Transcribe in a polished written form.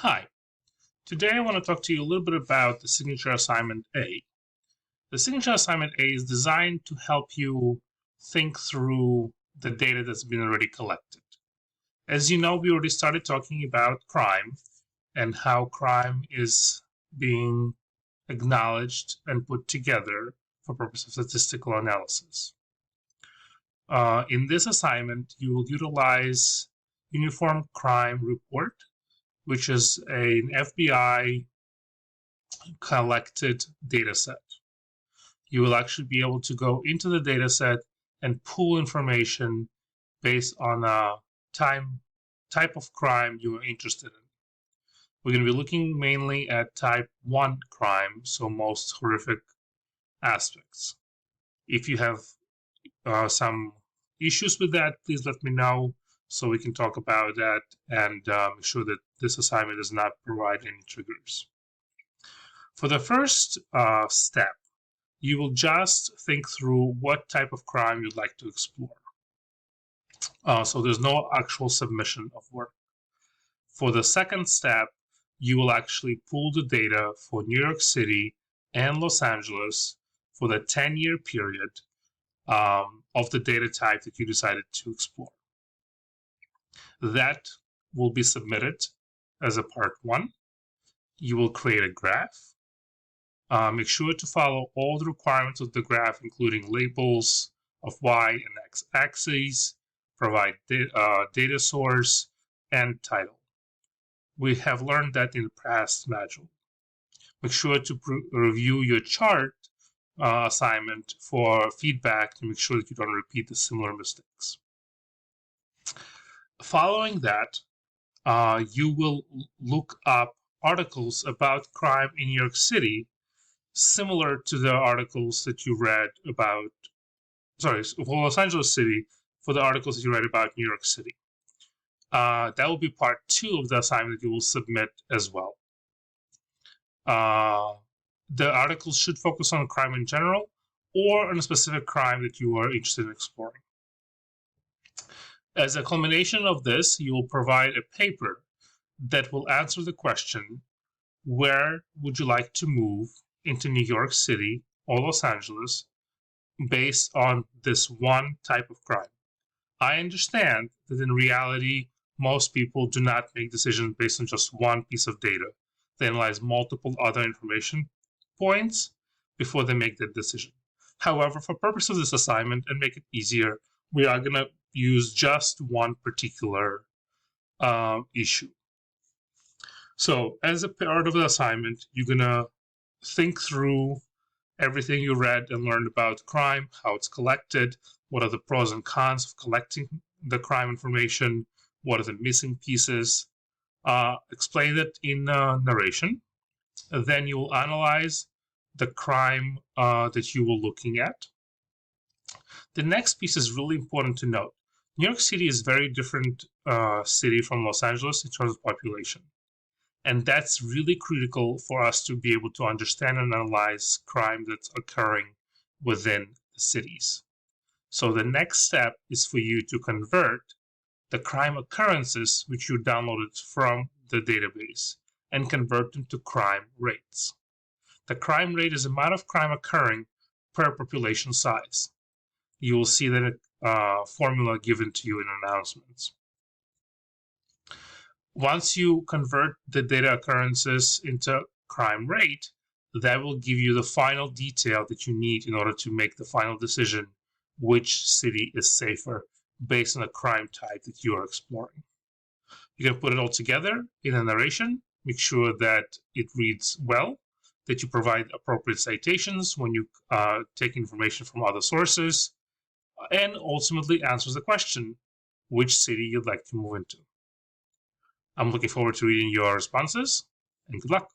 Hi, today I want to talk to you a little bit about the Signature Assignment A. The Signature Assignment A is designed to help you think through the data that's been already collected. As you know, we already started talking about crime and how crime is being acknowledged and put together for purpose of statistical analysis. In this assignment, you will utilize Uniform Crime Report, which is an FBI collected data set. You will actually be able to go into the data set and pull information based on a type of crime you are interested in. We're going to be looking mainly at type 1 crime, so most horrific aspects. If you have some issues with that, please let me know so we can talk about that and make sure that this assignment does not provide any triggers. For the first step, you will just think through what type of crime you'd like to explore. So there's no actual submission of work. For the second step, you will actually pull the data for New York City and Los Angeles for the 10-year period of the data type that you decided to explore. That will be submitted as a part 1. You will create a graph. Make sure to follow all the requirements of the graph, including labels of Y and X axes, provide data source, and title. We have learned that in the past module. Make sure to review your chart assignment for feedback to make sure that you don't repeat the similar mistakes. Following that, you will look up articles about crime in New York City similar to the articles that you read about, for Los Angeles City, for the articles that you read about New York City. That will be part 2 of the assignment that you will submit as well. The articles should focus on crime in general or on a specific crime that you are interested in exploring. As a culmination of this, you will provide a paper that will answer the question, where would you like to move into New York City or Los Angeles based on this one type of crime? I understand that in reality, most people do not make decisions based on just one piece of data. They analyze multiple other information points before they make that decision. However, for purposes of this assignment and make it easier, we are going to use just one particular issue. So as a part of the assignment, you're going to think through everything you read and learned about crime, how it's collected, what are the pros and cons of collecting the crime information, what are the missing pieces, explain it in narration. Then you will analyze the crime that you were looking at. The next piece is really important to note. New York City is a very different city from Los Angeles in terms of population. And that's really critical for us to be able to understand and analyze crime that's occurring within the cities. So the next step is for you to convert the crime occurrences which you downloaded from the database and convert them to crime rates. The crime rate is the amount of crime occurring per population size. You will see that formula given to you in announcements. Once you convert the data occurrences into crime rate, that will give you the final detail that you need in order to make the final decision which city is safer based on the crime type that you are exploring. You can put it all together in a narration, make sure that it reads well, that you provide appropriate citations when you take information from other sources, and ultimately answers the question, which city you'd like to move into. I'm looking forward to reading your responses, and good luck.